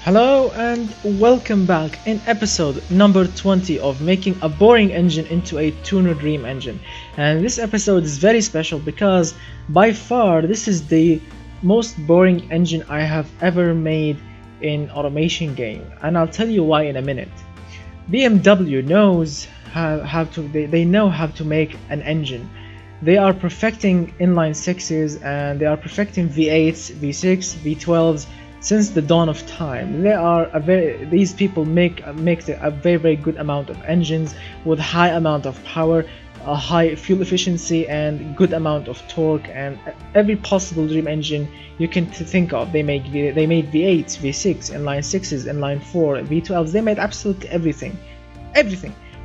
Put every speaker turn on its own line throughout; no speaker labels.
Hello and welcome back in episode number 20 of making a boring engine into a tuner dream engine. And this episode is very special because by far this is the most boring engine I have ever made in automation game, and I'll tell you why in a minute. BMW knows they know how to make an engine. They are perfecting inline sixes and they are perfecting V8s, V6, V12s since the dawn of time. These people make a very good amount of engines with high amount of power, a high fuel efficiency, and good amount of torque, and every possible dream engine you can think of. They made V8s, V6, inline sixes, inline 4, V12s. They made absolutely everything.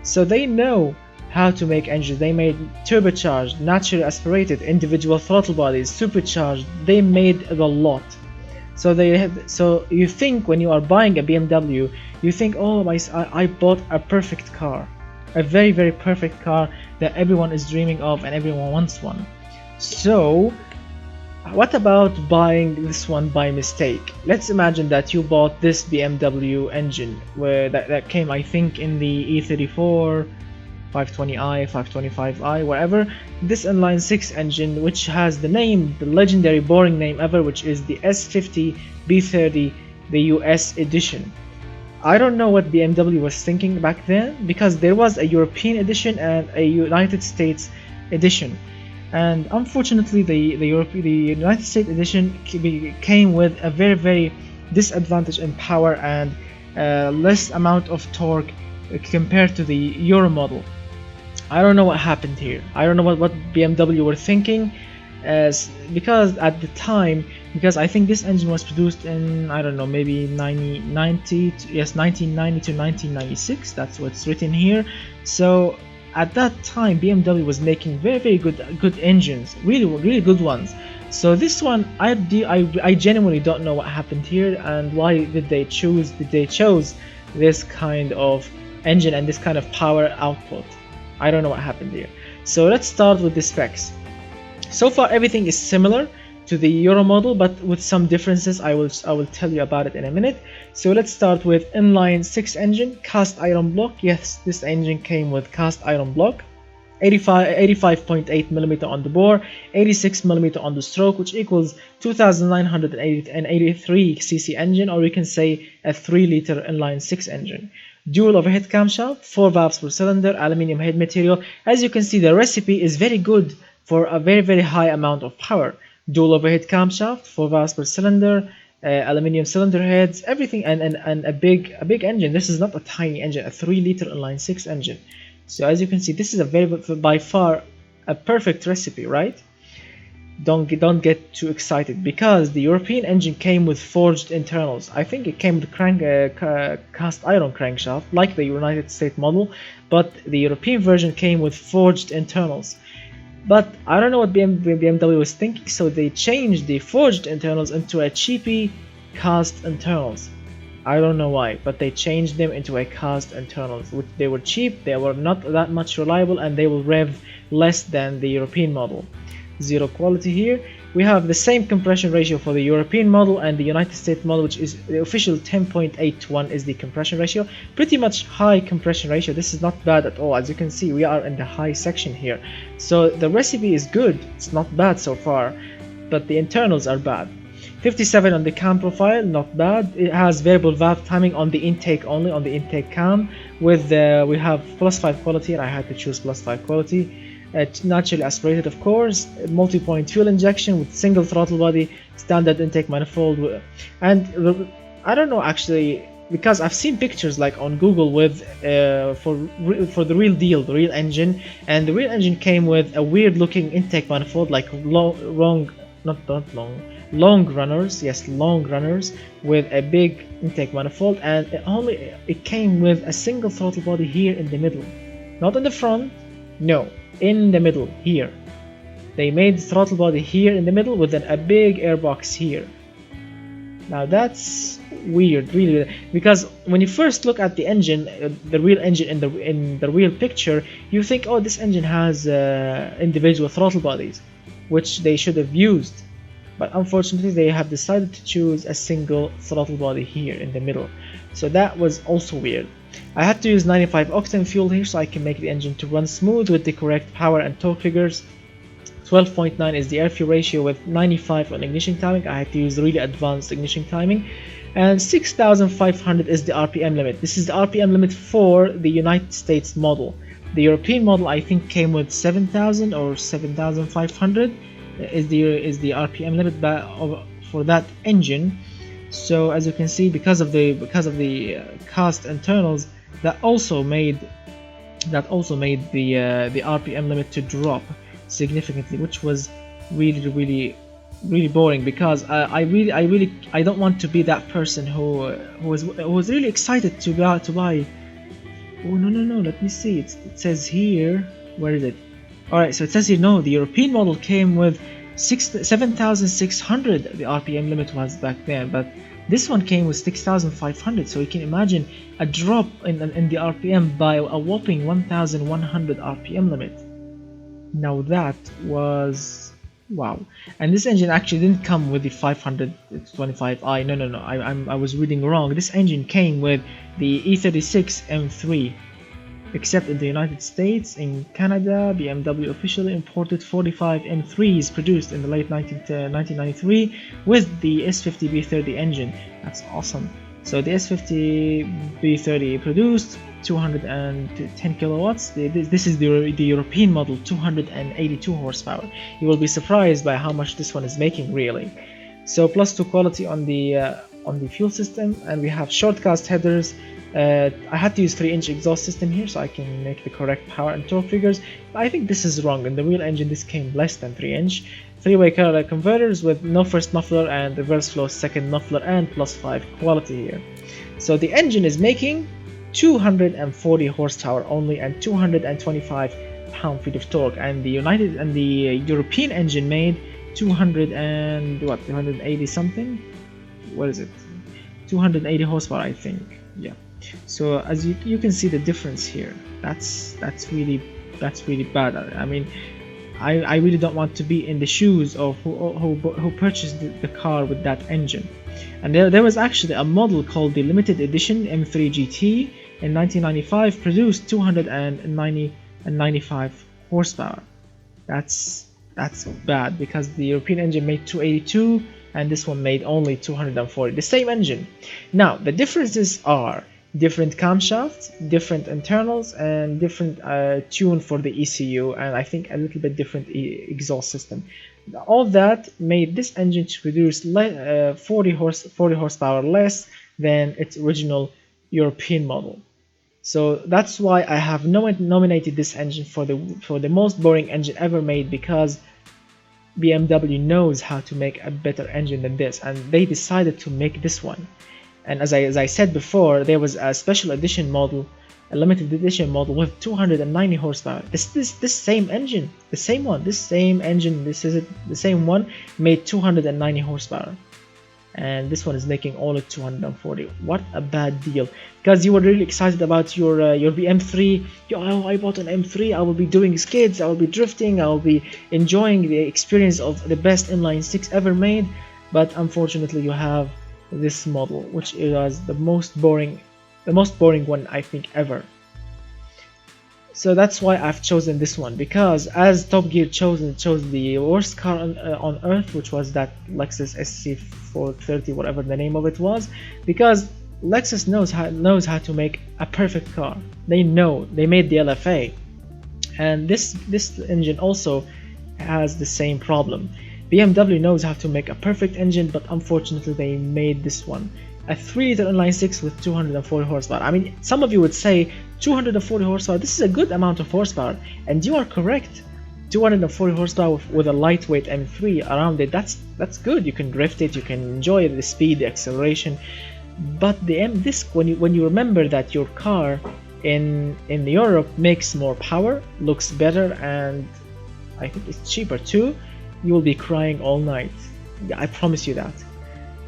So they know how to make engines. They made turbocharged, naturally aspirated, individual throttle bodies, supercharged. They made a lot. So you think when you are buying a BMW, you think, oh I bought a perfect car, a very perfect car that everyone is dreaming of and everyone wants one. So what about buying this one by mistake? Let's imagine that you bought this BMW engine that came, I think, in the E34, 520i, 525i, whatever. This inline 6 engine, which has the legendary boring name ever, which is the S50B30US edition. I don't know what BMW was thinking back then, because there was a European edition and a United States edition, and unfortunately the United States edition came with a very disadvantage in power and less amount of torque compared to the Euro model. I don't know what happened here. I don't know what BMW were thinking, because at the time, because I think this engine was produced in, I don't know, maybe 1990 to 1996. That's what's written here. So at that time BMW was making very good engines, really good ones. So this one, I genuinely don't know what happened here and why did they chose this kind of engine and this kind of power output. I don't know what happened here. So let's start with the specs. So far everything is similar to the Euro model, but with some differences. I will tell you about it in a minute. So let's start with inline 6 engine, cast iron block. Yes, this engine came with cast iron block, 85.8mm on the bore, 86mm on the stroke, which equals 2983 cc engine, or we can say a 3-liter inline 6 engine. Dual overhead camshaft, 4 valves per cylinder, aluminium head material. As you can see, the recipe is very good for a very high amount of power. Dual overhead camshaft, 4 valves per cylinder, aluminium cylinder heads, everything, and a big engine. This is not a tiny engine, a 3-liter inline 6 engine. So as you can see, this is by far a perfect recipe, right? Don't get too excited, because the European engine came with forged internals. I think it came with cast iron crankshaft like the United States model, but the European version came with forged internals. But I don't know what BMW was thinking, so they changed the forged internals into a cheapy cast internals. I don't know why, but they changed them into a cast internals. They were cheap, they were not that much reliable, and they will rev less than the European model. Zero quality here. We have the same compression ratio for the European model and the United States model, which is the official 10.8 to 1 is the compression ratio. Pretty much high compression ratio. This is not bad at all. As you can see, we are in the high section here. So the recipe is good. It's not bad so far, but the internals are bad. 57 on the cam profile, not bad. It has variable valve timing on the intake only, on the intake cam. With we have +5 quality, and I had to choose +5 quality. Naturally aspirated, of course, multi-point fuel injection with single throttle body, standard intake manifold, and I don't know actually, because I've seen pictures like on Google with for the real deal, the real engine, and the real engine came with a weird looking intake manifold, like long runners, yes, long runners with a big intake manifold, and it came with a single throttle body here in the middle, not in the front, no, in the middle here. They made the throttle body here in the middle with a big airbox here. Now that's weird, really weird, because when you first look at the engine, the real engine in the real picture, you think, oh, this engine has individual throttle bodies, which they should have used. but unfortunately they have decided to choose a single throttle body here in the middle, so that was also weird. I had to use 95 octane fuel here so I can make the engine to run smooth with the correct power and torque figures. 12.9 is the air fuel ratio with 95 on ignition timing. I had to use really advanced ignition timing. And 6,500 is the RPM limit. This is the RPM limit for the United States model. The European model I think came with 7,000 or 7,500 is the RPM limit for that engine. So as you can see, because of the cast internals, that also made the RPM limit to drop significantly, which was really boring, because I don't want to be that person who was really excited to buy. Oh no, let me see, it says here, where is it? Alright, so it says here, no, the European model came with 7,600, the RPM limit was back then, but this one came with 6,500, so you can imagine a drop in the RPM by a whopping 1,100 RPM limit. Now that was wow. And this engine actually didn't come with the 525i. No, I was reading wrong. This engine came with the E36 M3. Except in the United States, in Canada, BMW officially imported 45 M3s produced in the late 1993 with the S50B30 engine. That's awesome. So the S50B30 produced 210 kilowatts. This is the European model, 282 horsepower. You will be surprised by how much this one is making, really. So +2 quality on the fuel system, and we have short cast headers. I had to use 3-inch exhaust system here so I can make the correct power and torque figures. But I think this is wrong. In the real engine this came less than 3-inch. 3-way catalytic converters with no first muffler and reverse flow second muffler, and +5 quality here. So the engine is making 240 horsepower only and 225 pound-feet of torque, and the European engine made 280 something. What is it? 280 horsepower, I think. Yeah. So as you can see the difference here. That's really bad. I mean, I really don't want to be in the shoes of who purchased the car with that engine. And there was actually a model called the limited edition M3 GT in 1995, produced 295 horsepower. That's bad, because the European engine made 282 and this one made only 240. The same engine. Now the differences are different camshafts, different internals, and different tune for the ECU, and I think a little bit different exhaust system. All that made this engine to produce 40 horsepower less than its original European model. So that's why I have nominated this engine for the most boring engine ever made, because BMW knows how to make a better engine than this, and they decided to make this one. And as I said before, there was a special edition model, a limited edition model with 290 horsepower. This same engine, the same one, this same engine, this is it, the same one made 290 horsepower, and this one is making only 240. What a bad deal! Because you were really excited about your M3. Oh, I bought an M3. I will be doing skids. I will be drifting. I will be enjoying the experience of the best inline six ever made. But unfortunately, you have this model, which is the most boring one I think ever. So that's why I've chosen this one, because as Top Gear chose the worst car on earth, which was that Lexus SC430, whatever the name of it was, because Lexus knows how to make a perfect car. They made the LFA, and this engine also has the same problem. BMW knows how to make a perfect engine, but unfortunately they made this one. A 3-liter inline 6 with 240 horsepower. I mean, some of you would say 240 horsepower, this is a good amount of horsepower, and you are correct. 240 horsepower with a lightweight M3 around it, that's good. You can drift it, you can enjoy the speed, the acceleration. But the M-Disc, when you remember that your car in Europe makes more power, looks better, and I think it's cheaper too, you will be crying all night. Yeah, I promise you that.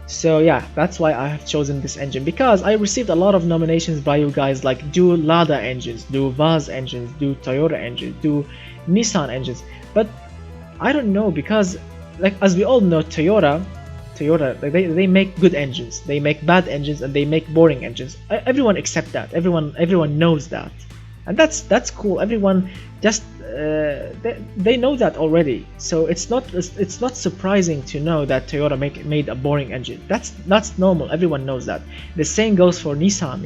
So yeah, that's why I have chosen this engine, because I received a lot of nominations by you guys, like do Lada engines, do Vaz engines, do Toyota engines, do Nissan engines. But I don't know, because like as we all know, Toyota, like they make good engines, they make bad engines, and they make boring engines. Everyone accept that. Everyone knows that, and that's cool. Everyone just they know that already. So it's not surprising to know that Toyota made a boring engine. That's normal. Everyone knows that. The same goes for Nissan.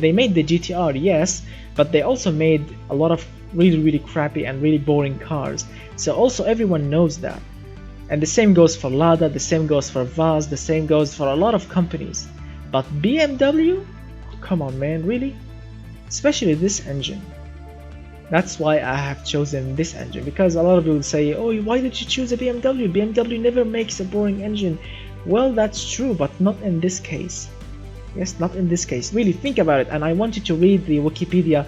They made the GTR, yes, but they also made a lot of really crappy and really boring cars. So also everyone knows that. And the same goes for Lada, the same goes for Vaz, the same goes for a lot of companies. But BMW? Come on man, really? Especially this engine. That's why I have chosen this engine, because a lot of people say, oh, why did you choose a BMW? BMW never makes a boring engine. Well, that's true, but not in this case. Yes, not in this case. Really think about it, and I want you to read the Wikipedia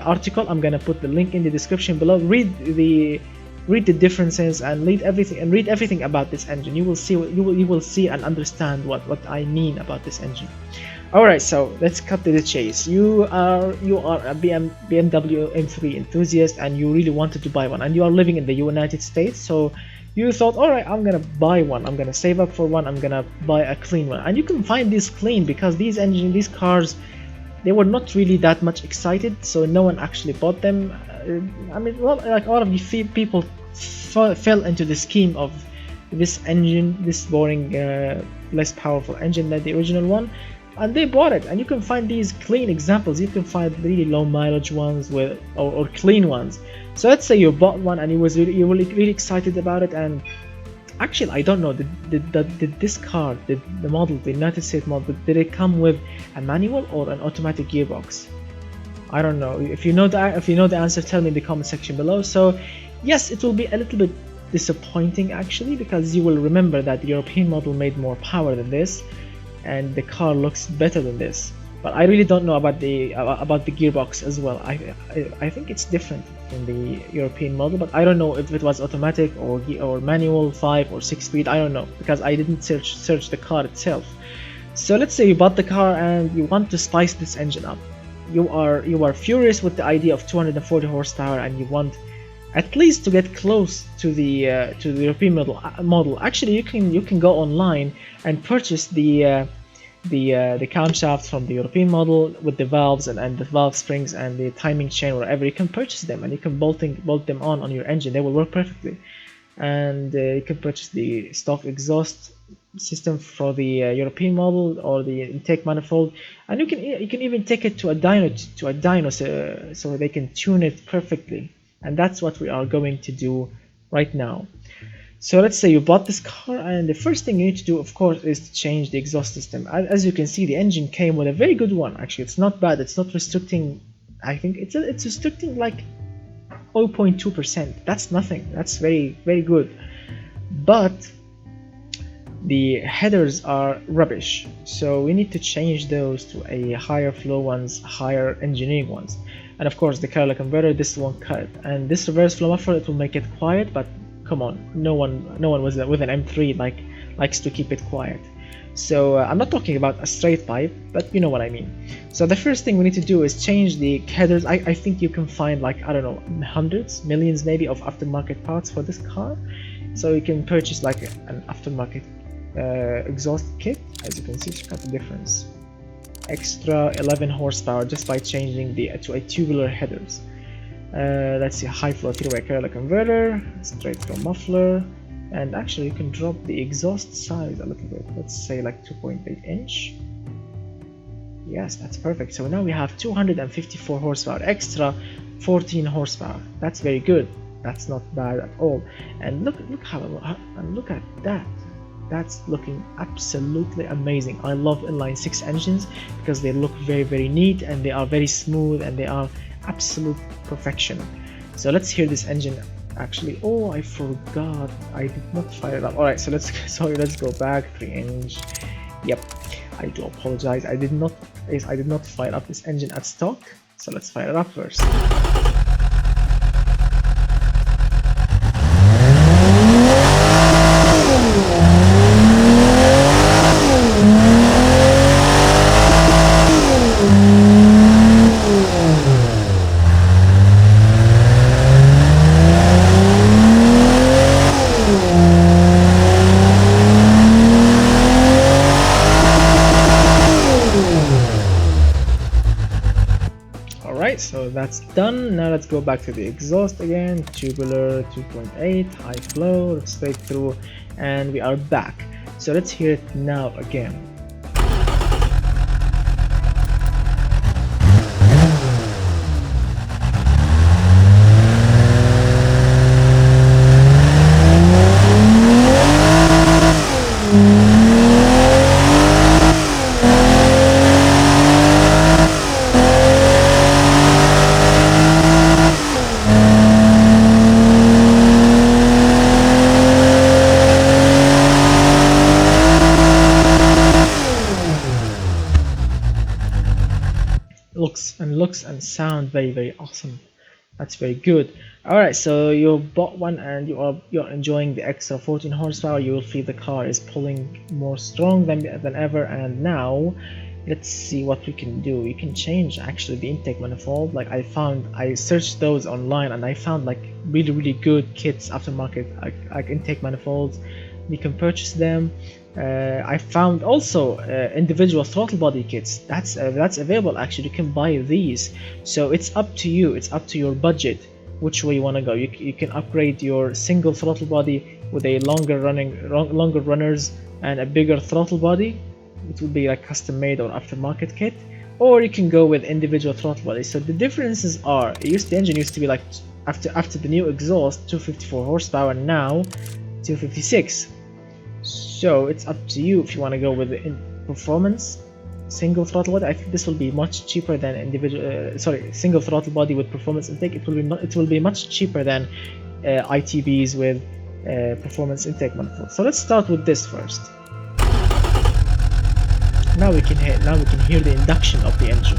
article. I'm gonna put the link in the description below. Read the differences and read everything about this engine. You will see and understand what I mean about this engine. Alright, so let's cut to the chase. You are a BMW M3 enthusiast, and you really wanted to buy one, and you are living in the United States, so you thought, alright, I'm gonna buy one, I'm gonna save up for one, I'm gonna buy a clean one. And you can find this clean because these cars, they were not really that much excited, so no one actually bought them. I mean, like a lot of the people fell into the scheme of this engine, this boring, less powerful engine than the original one, and they bought it. And you can find these clean examples. You can find really low mileage ones or clean ones. So let's say you bought one and you were really excited about it, and actually I don't know, did this car, the model, the United States model, did it come with a manual or an automatic gearbox? I don't know. If you know the answer, tell me in the comment section below. So yes, it will be a little bit disappointing actually, because you will remember that the European model made more power than this, and the car looks better than this. But I really don't know about the gearbox as well. I think it's different in the European model, but I don't know if it was automatic or manual, 5 or 6 speed. I don't know, because I didn't search the car itself. So let's say you bought the car and you want to spice this engine up. You are furious with the idea of 240 horsepower, and you want at least to get close to the European model. Actually, you can go online and purchase the camshaft from the European model with the valves and the valve springs and the timing chain, wherever. You can purchase them and you can bolt them on your engine. They will work perfectly. And you can purchase the stock exhaust system for the European model, or the intake manifold, and you can even take it to a dyno so they can tune it perfectly. And that's what we are going to do right now. So let's say you bought this car, and the first thing you need to do, of course, is to change the exhaust system. As you can see, the engine came with a very good one. Actually, it's not bad. It's not restricting. I think it's restricting like 0.2%. That's nothing. That's very good. But the headers are rubbish, so we need to change those to a higher flow ones, higher engineering ones. And of course the catalytic converter, this won't cut it. And this reverse flow muffler, it will make it quiet, but come on, no one with an M3 likes to keep it quiet. So I'm not talking about a straight pipe, but you know what I mean. So the first thing we need to do is change the headers. I think you can find, like, I don't know, hundreds, millions maybe of aftermarket parts for this car. So you can purchase like an aftermarket exhaust kit. As you can see, check out the difference. Extra 11 horsepower just by changing to a tubular headers. Let's see, high flow 3-way catalytic converter, straight flow muffler, and actually you can drop the exhaust size a little bit. Let's say like 2.8 inch. Yes, that's perfect. So now we have 254 horsepower, extra 14 horsepower. That's very good. That's not bad at all. And look at that. That's looking absolutely amazing. I love inline 6 engines because they look very neat, and they are very smooth, and they are absolute perfection. So let's hear this engine. Actually, oh, I forgot, I did not fire it up. Alright, so let's go back. 3-inch. Yep, I do apologize. I did not fire up this engine at stock. So let's fire it up first. so that's done. Now let's go back to the exhaust again. Tubular 2.8, high flow, straight through, and we are back. So let's hear it now again. Looks and sound very awesome. That's very good. Alright, so you bought one and you're enjoying the extra 14 horsepower. You will feel the car is pulling more strong than ever. And now let's see what we can do. We can change actually the intake manifold. Like I searched those online and I found like really good kits, aftermarket like intake manifolds. We can purchase them. I found also individual throttle body kits. That's available actually. You can buy these. So it's up to you. It's up to your budget which way you want to go. You can upgrade your single throttle body with a longer runners and a bigger throttle body. It will be like custom made or aftermarket kit, or you can go with individual throttle bodies. So the differences are, the engine used to be like after the new exhaust 254 horsepower, now 256. So it's up to you if you want to go with the performance single throttle body. I think this will be much cheaper than single throttle body with performance intake. It will be much cheaper than ITBs with performance intake manifold. So let's start with this first. Now we can hear the induction of the engine.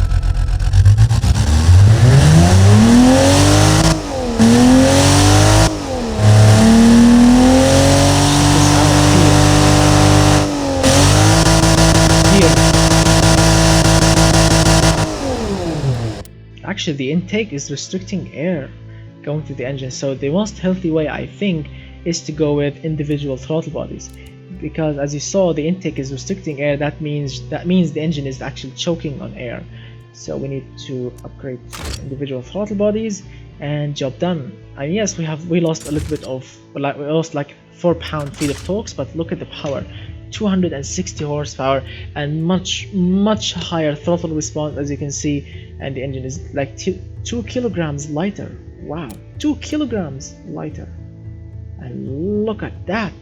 Actually, the intake is restricting air going to the engine, so the most healthy way I think is to go with individual throttle bodies, because as you saw the intake is restricting air. That means the engine is actually choking on air. So we need to upgrade to individual throttle bodies and job done. And yes, we lost a little bit of, we lost like 4 pound-feet of torque, but look at the power. 260 horsepower and much higher throttle response, as you can see, and the engine is like 2 kilograms lighter. Wow, 2 kilograms lighter. And look at that,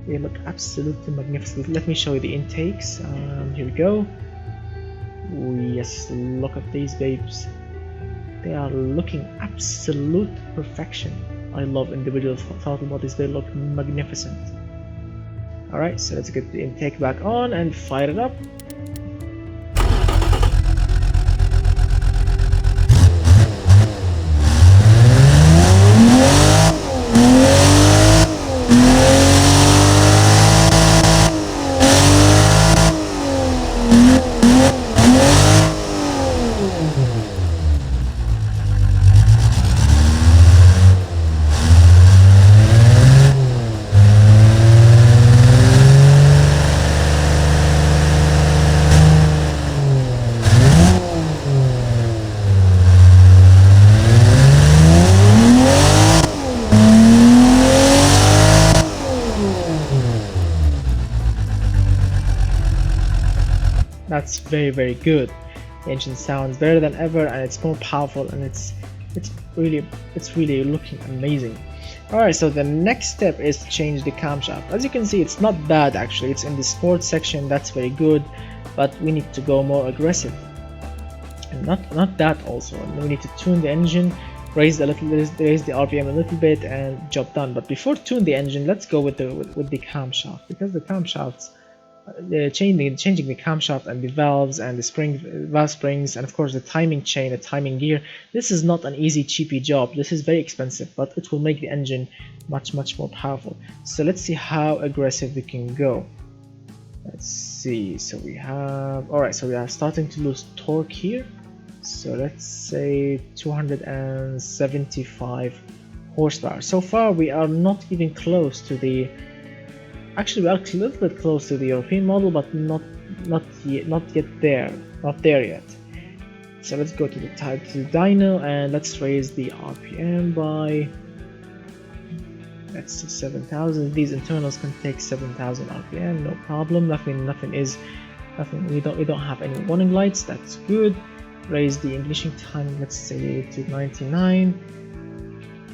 they look absolutely magnificent. Let me show you the intakes. Here we go. Yes, look at these babes, they are looking absolute perfection. I love individual throttle bodies, they look magnificent. Alright, so let's get the intake back on and fire it up. That's very good. The engine sounds better than ever and it's more powerful, and it's really looking amazing. Alright, so the next step is to change the camshaft. As you can see, it's not bad actually. It's in the sports section, that's very good, but we need to go more aggressive. And not that also. And we need to tune the engine, raise the RPM a little bit, and job done. But before tune the engine, let's go with the camshaft, because the camshafts, changing the camshaft and the valves and the valve springs, and of course the timing chain, the timing gear, this is not an easy cheapy job. This is very expensive, but it will make the engine much more powerful. So let's see how aggressive we can go. Let's see. So we have, alright, so we are starting to lose torque here. So let's say 275 horsepower. So far we are not even close to the, actually we are a little bit close to the European model, but not yet there yet. So let's go to the dyno and let's raise the RPM by, let's see, 7,000. These internals can take 7,000 RPM, no problem. Nothing. We don't have any warning lights. That's good. Raise the ignition time. Let's say to 99.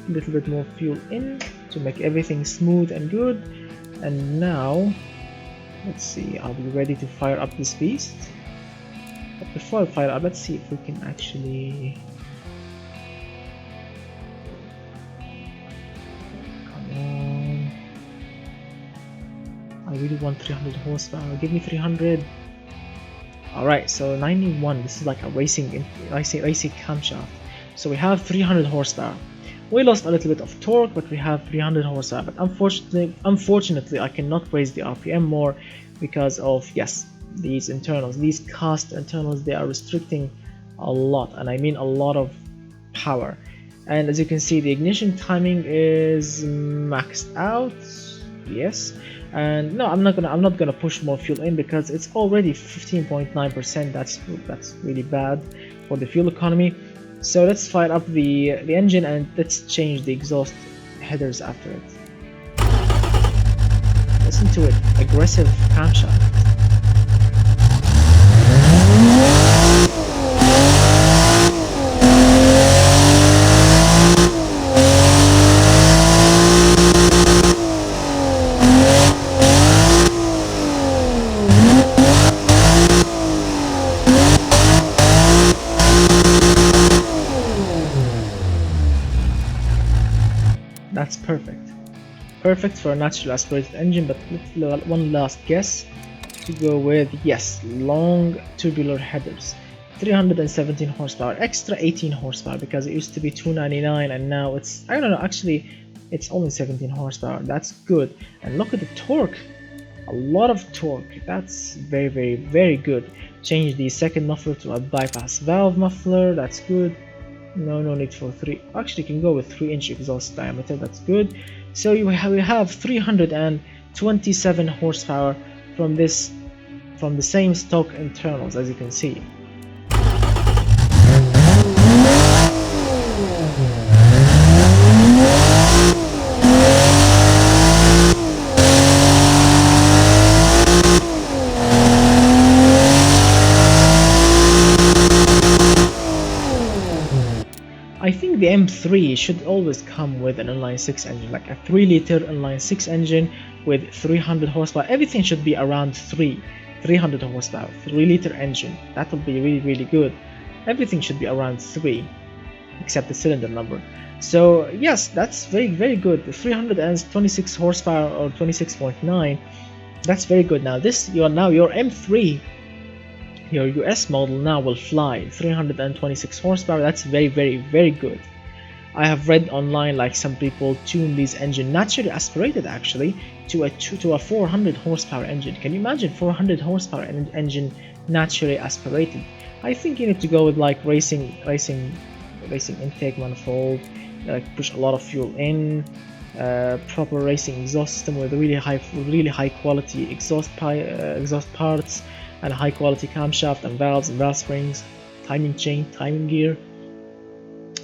A little bit more fuel in to make everything smooth and good. And now, let's see. Are we ready to fire up this beast? But before I fire up, let's see if we can actually. I really want 300 horsepower. Give me 300. Alright, so 91. This is like a racing camshaft. So we have 300 horsepower. We lost a little bit of torque, but we have 300 horsepower. But unfortunately, I cannot raise the RPM more because of, yes, these internals. These cast internals, they are restricting a lot, and I mean a lot of power. And as you can see, the ignition timing is maxed out. Yes. And no, I'm not gonna push more fuel in because it's already 15.9%. That's really bad for the fuel economy. So let's fire up the engine and let's change the exhaust headers after it. Listen to it, aggressive camshaft. That's perfect for a naturally aspirated engine. But let's one last guess to go with, yes, long tubular headers, 317 horsepower, extra 18 horsepower because it used to be 299 and now it's, I don't know, actually it's only 17 horsepower. That's good. And look at the torque, a lot of torque. That's very good. Change the second muffler to a bypass valve muffler. That's good. No need for 3. Actually, you can go with 3-inch exhaust diameter. That's good. So we have 327 horsepower from the same stock internals, as you can see. I think the M3 should always come with an inline-6 engine, like a 3-liter inline-6 engine with 300 horsepower. Everything should be around 300 horsepower, 3-liter engine. That would be really good. Everything should be around 3, except the cylinder number. So yes, that's very good. The 326 horsepower or 26.9, that's very good. Now your M3. Your US model now will fly 326 horsepower. That's very good. I have read online like some people tune these engine naturally aspirated actually to a 400 horsepower engine. Can you imagine 400 horsepower engine naturally aspirated? I think you need to go with like racing intake manifold, like push a lot of fuel in, proper racing exhaust system with really high quality exhaust parts, and high quality camshaft and valves and valve springs, timing chain, timing gear.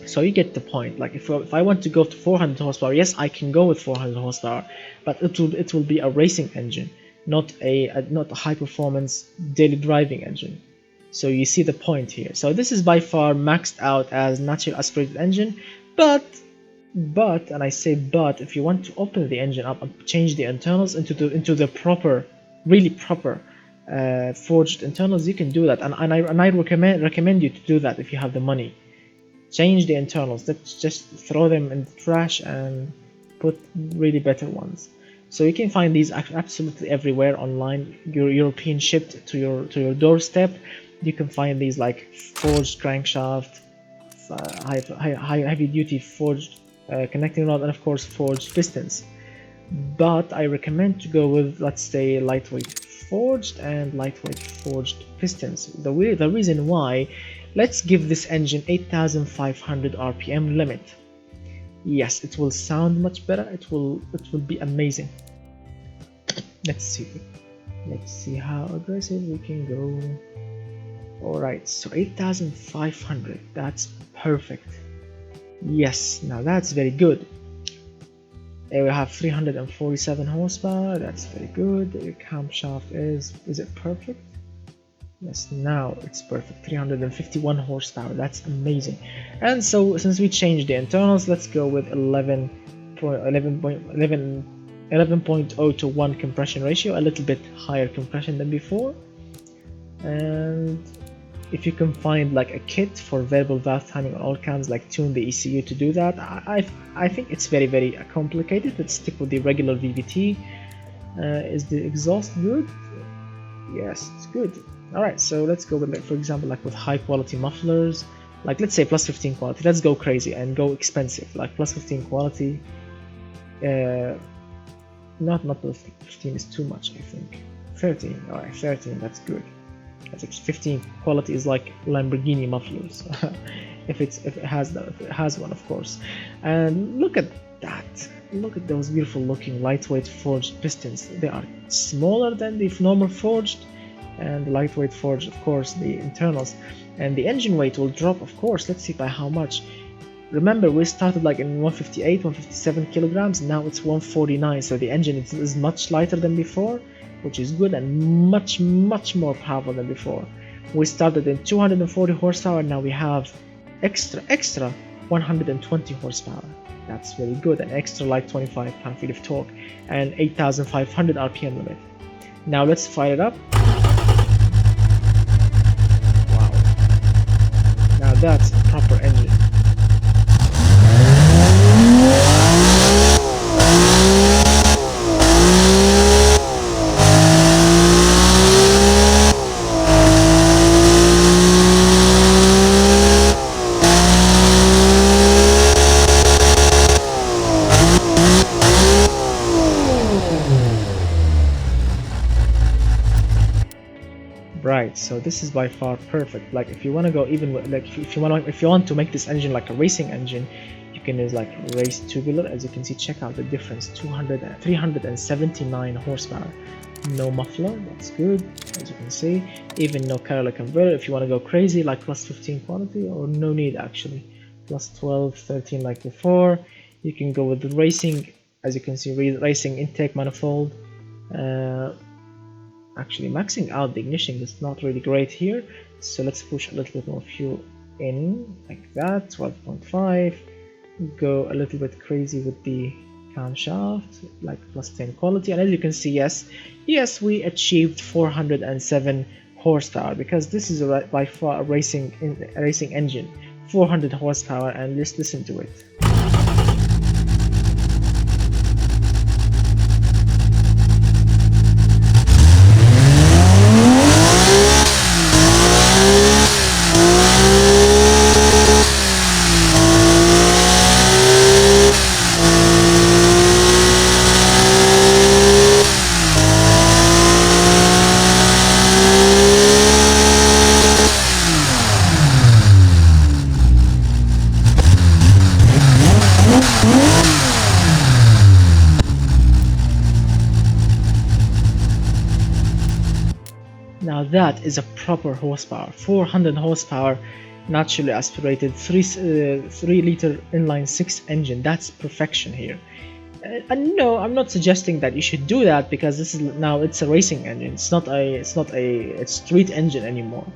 So you get the point. Like if I want to go to 400 horsepower, yes, I can go with 400 horsepower, but it will be a racing engine, not a high performance daily driving engine. So you see the point here. So this is by far maxed out as natural aspirated engine, but and I say but, if you want to open the engine up and change the internals into the proper, really proper forged internals, you can do that, and I recommend you to do that if you have the money. Change the internals. Let's just throw them in the trash and put really better ones. So you can find these absolutely everywhere online. European shipped to your doorstep. You can find these like forged crankshaft, heavy duty forged connecting rod, and of course forged pistons. But I recommend to go with, let's say, lightweight forged and lightweight forged pistons. The reason why, let's give this engine 8,500 RPM limit. Yes, it will sound much better. It will be amazing. Let's see how aggressive we can go. Alright, so 8500, that's perfect. Yes, now that's very good. Here we have 347 horsepower, that's very good. The camshaft is it perfect? Yes, now it's perfect. 351 horsepower, that's amazing. And so since we changed the internals, let's go with 11.0 to 1 compression ratio, a little bit higher compression than before. And if you can find like a kit for variable valve timing on all cams, like tune the ECU to do that, I think it's very complicated. Let's stick with the regular VVT. Is the exhaust good? Yes, it's good. Alright, so let's go with, like, for example, like with high quality mufflers, like let's say plus 15 quality. Let's go crazy and go expensive, like plus 15 quality. Not plus 15 is too much, I think. 13, alright, 13, that's good. I think 15 quality is like Lamborghini mufflers, if it has one, of course. And look at that. Look at those beautiful looking lightweight forged pistons. They are smaller than the normal forged, and the lightweight forged, of course, the internals. And the engine weight will drop, of course. Let's see by how much. Remember, we started like in 158, 157 kilograms. Now it's 149, so the engine is much lighter than before, which is good, and much more powerful than before. We started in 240 horsepower, now we have extra 120 horsepower. That's very good, an extra like 25 pound-feet of torque, and 8,500 RPM limit. Now let's fire it up. Wow, now that's a proper engine. Right, so this is by far perfect. Like if you want to go even with, like if you want to make this engine like a racing engine, you can use like race tubular. As you can see, check out the difference, 379 horsepower. No muffler, that's good. As you can see, even no catalytic converter. If you want to go crazy, like plus 15 quality, or no need actually, plus 12, 13 like before. You can go with the racing. As you can see, racing intake manifold. Actually, maxing out the ignition is not really great here, so let's push a little bit more fuel in, like that, 12.5. Go a little bit crazy with the camshaft, like plus 10 quality, and as you can see, yes, we achieved 407 horsepower, because this is by far a racing engine, 400 horsepower, and let's listen to it. Now that is a proper horsepower, 400 horsepower, naturally aspirated 3 liter inline 6 engine. That's perfection here. And no, I'm not suggesting that you should do that, because this is now it's a racing engine. It's not a street engine anymore.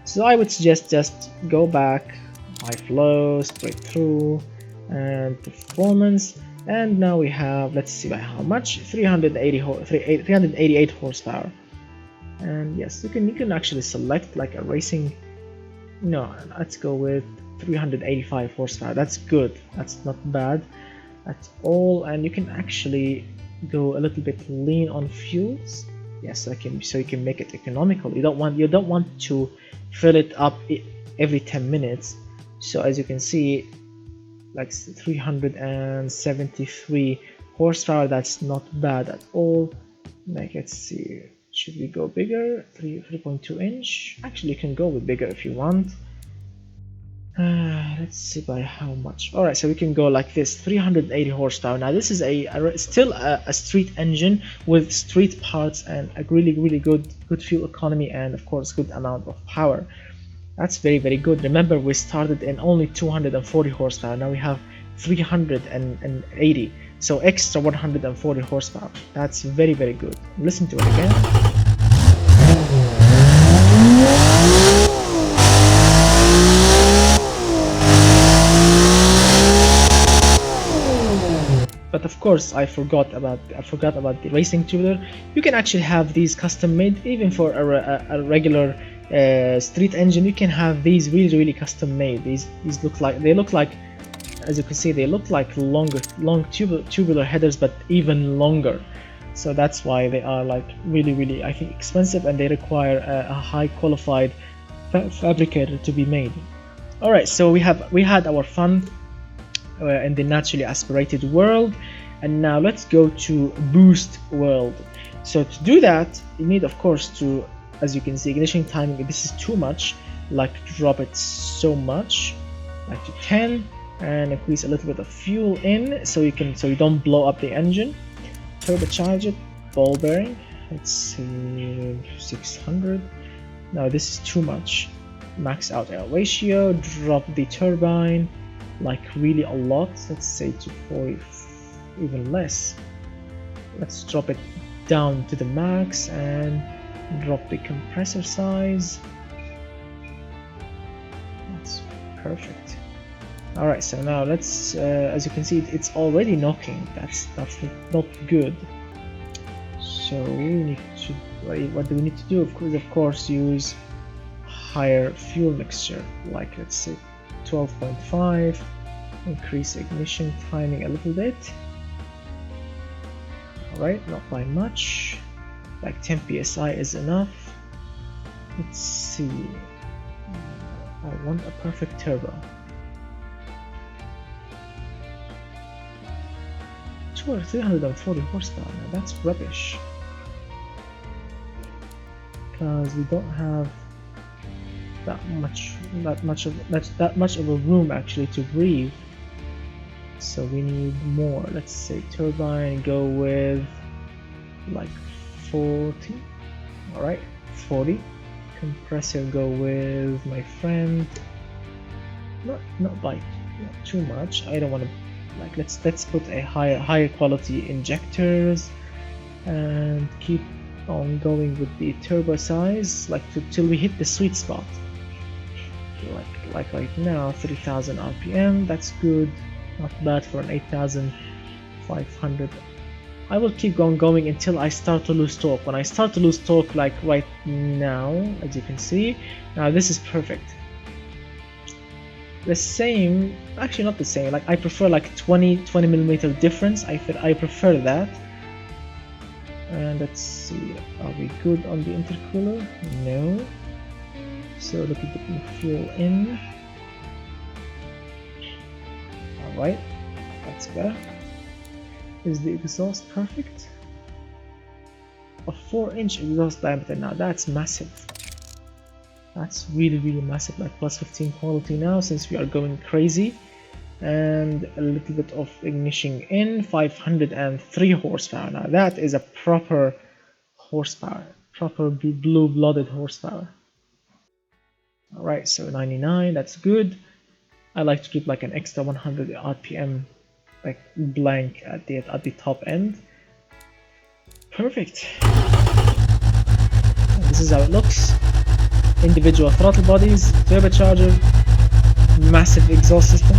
So I would suggest just go back, high flow, straight through, and performance. And now we have, let's see by how much, 388 horsepower. And yes, you can actually select like a racing. No, let's go with 385 horsepower. That's good. That's not bad at all. And you can actually go a little bit lean on fuels. Yes, so you can make it economical. You don't want to fill it up every 10 minutes. So as you can see, like 373 horsepower. That's not bad at all. Like, let's see. Should we go bigger? 3.2 inch? Actually, you can go with bigger if you want. Let's see by how much. Alright, so we can go like this, 380 horsepower. Now this is still a street engine with street parts and a really good fuel economy, and of course good amount of power. That's very, very good. Remember, we started in only 240 horsepower. Now we have 380. So extra 140 horsepower. That's very, very good. Listen to it again. But of course, I forgot about the racing tubular. You can actually have these custom made, even for a regular street engine. You can have these really custom made. These look like, as you can see, they look like long tubular headers, but even longer. So that's why they are like really, I think, expensive, and they require a high qualified fabricator to be made. All right, so we had our fun in the naturally aspirated world, and now let's go to boost world. So to do that, you need, of course, to, as you can see, ignition timing, this is too much, like drop it so much, like to 10, and increase a little bit of fuel in, so you don't blow up the engine. Turbocharge it, ball bearing, let's see, 600. Now this is too much. Max out air ratio, drop the turbine like really a lot, let's say to 40, even less. Let's drop it down to the max and drop the compressor size. That's perfect. Alright, so now let's, as you can see, it's already knocking. That's not good. So we need to, what do we need to do? Of course, use higher fuel mixture, like let's say 12.5, increase ignition timing a little bit. Alright, not by much, like 10 psi is enough. Let's see, I want a perfect turbo. 340 horsepower, now that's rubbish, because we don't have that much of a room actually to breathe, so we need more. Let's say turbine, go with like 40. All right, 40. Compressor, go with, my friend, not too much. I don't want to, like, let's put a higher quality injectors, and keep on going with the turbo size, like till we hit the sweet spot. Like right now, 3000 RPM, that's good, not bad for an 8500. I will keep on going until I start to lose torque. When I start to lose torque, like right now, as you can see, now this is perfect. The same, actually not the same, like I prefer like 20 millimeter difference. I prefer that. And let's see, are we good on the intercooler? No. So look at the fuel in. Alright, that's better. Is the exhaust perfect? A 4-inch exhaust diameter, now that's massive. That's really massive, like plus 15 quality now, since we are going crazy. And a little bit of ignition in, 503 horsepower. Now that is a proper horsepower, proper blue-blooded horsepower. Alright, so 99, that's good. I like to keep like an extra 100 RPM, like blank at the top end. Perfect. And this is how it looks. Individual throttle bodies, turbocharger, massive exhaust system.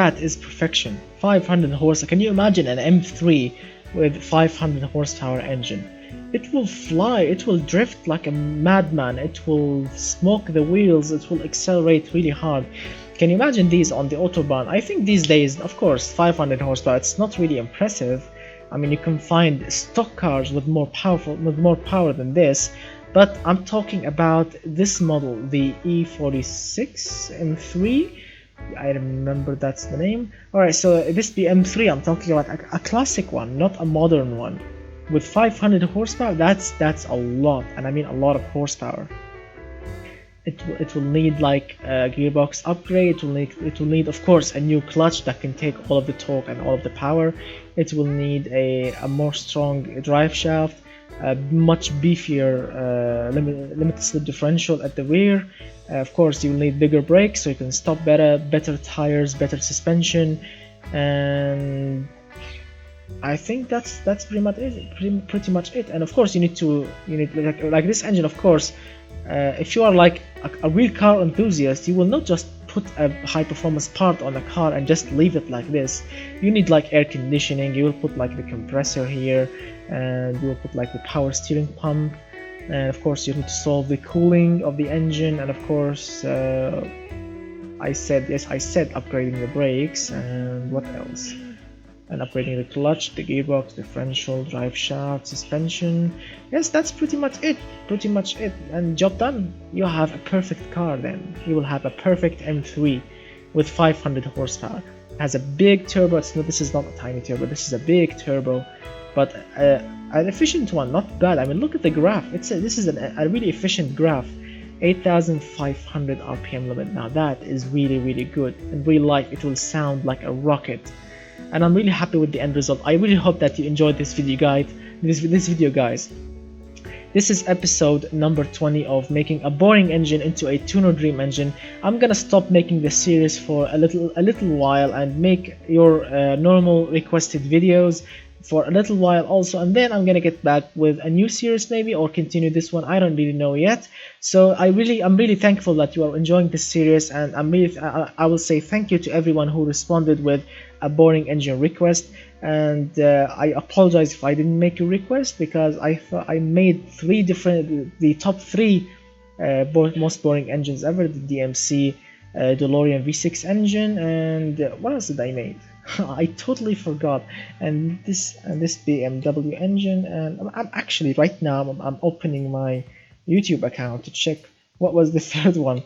that is perfection. 500 horsepower. Can you imagine an M3 with 500 horsepower engine? It will fly, it will drift like a madman, it will smoke the wheels, it will accelerate really hard. Can you imagine these on the Autobahn? I think these days, of course, 500 horsepower, it's not really impressive. I mean, you can find stock cars with more power than this, but I'm talking about this model, the E46 M3. I remember that's the name. Alright, so this M3, I'm talking about a classic one, not a modern one. With 500 horsepower, that's a lot, and I mean a lot of horsepower. It will need like a gearbox upgrade. It will need of course a new clutch that can take all of the torque and all of the power. It will need a more strong drive shaft, a much beefier limited slip differential at the rear. Of course, you will need bigger brakes so you can stop better tires, better suspension, and I think that's pretty much it. And of course, you need like this engine. Of course, if you are like a real car enthusiast, you will not just put a high performance part on a car and just leave it like this. You need like air conditioning. You will put like the compressor here, and you will put like the power steering pump, and of course you need to solve the cooling of the engine. And of course, I said upgrading the brakes, and what else? And upgrading the clutch, the gearbox, differential, drive shaft, suspension. Yes, that's pretty much it. And job done. You have a perfect car then. You will have a perfect M3 with 500 horsepower. It has a big turbo. This is not a tiny turbo. This is a big turbo, but an efficient one. Not bad. I mean, look at the graph. This is a really efficient graph. 8,500 RPM limit. Now that is really good. In real life, it will sound like a rocket. And I'm really happy with the end result. I really hope that you enjoyed this video, guys. This is episode number 20 of making a boring engine into a tuner dream engine. I'm gonna stop making this series for a little while and make your normal requested videos for a little while also, and then I'm gonna get back with a new series maybe, or continue this one. I don't really know yet. So I'm really thankful that you are enjoying this series, and I will say thank you to everyone who responded with a boring engine request. And I apologize if I didn't make a request, because I made the top three most boring engines ever: the DMC, DeLorean V6 engine, and what else did I make? I totally forgot. And this BMW engine. And I'm actually right now I'm opening my YouTube account to check what was the third one.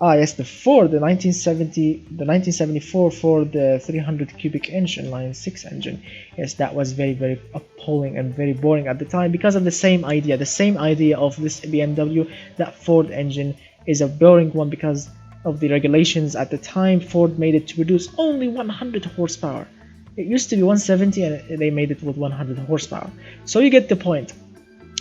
Ah yes, the 1974 Ford 300 cubic inch inline 6 engine. Yes, that was very appalling and very boring at the time, because of the same idea of this BMW. That Ford engine is a boring one because of the regulations at the time. Ford made it to produce only 100 horsepower. It used to be 170, and they made it with 100 horsepower. So you get the point.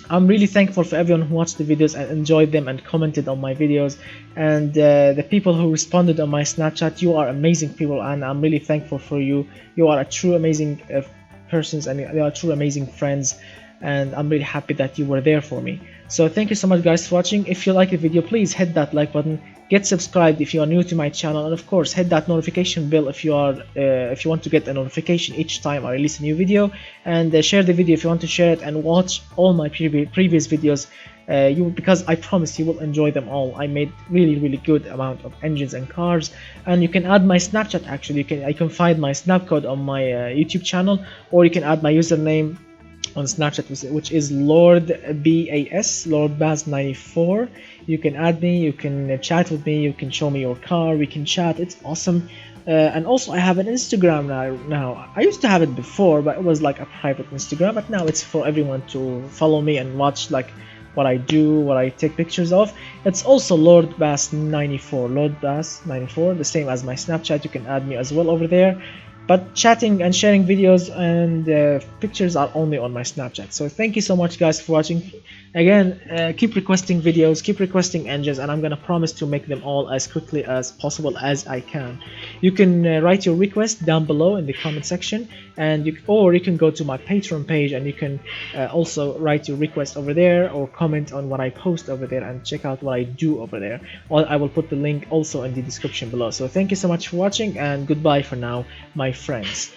I'm really thankful for everyone who watched the videos and enjoyed them and commented on my videos, and the people who responded on my Snapchat. You are amazing people, and I'm really thankful for you. You are a true amazing persons, and you are true amazing friends, and I'm really happy that you were there for me. So thank you so much, guys, for watching. If you like the video, please hit that like button, get subscribed if you are new to my channel, and of course hit that notification bell if you want to get a notification each time I release a new video. And share the video if you want to share it, and watch all my previous videos, because I promise you will enjoy them all. I made really good amount of engines and cars. And you can add my Snapchat. Actually, you can find my snap code on my YouTube channel, or you can add my username on Snapchat, which is LordBaz94. You can add me, you can chat with me, you can show me your car, we can chat. It's awesome. And also I have an Instagram now. I used to have it before, but it was like a private Instagram, but now it's for everyone to follow me and watch like what I do, what I take pictures of. It's also LordBaz94, the same as my Snapchat. You can add me as well over there. But chatting and sharing videos and pictures are only on my Snapchat. So thank you so much, guys, for watching. Again, keep requesting videos, keep requesting engines, and I'm gonna promise to make them all as quickly as possible as I can. You can write your request down below in the comment section, and or you can go to my Patreon page and you can also write your request over there, or comment on what I post over there and check out what I do over there. Or I will put the link also in the description below. So thank you so much for watching, and goodbye for now, my friends.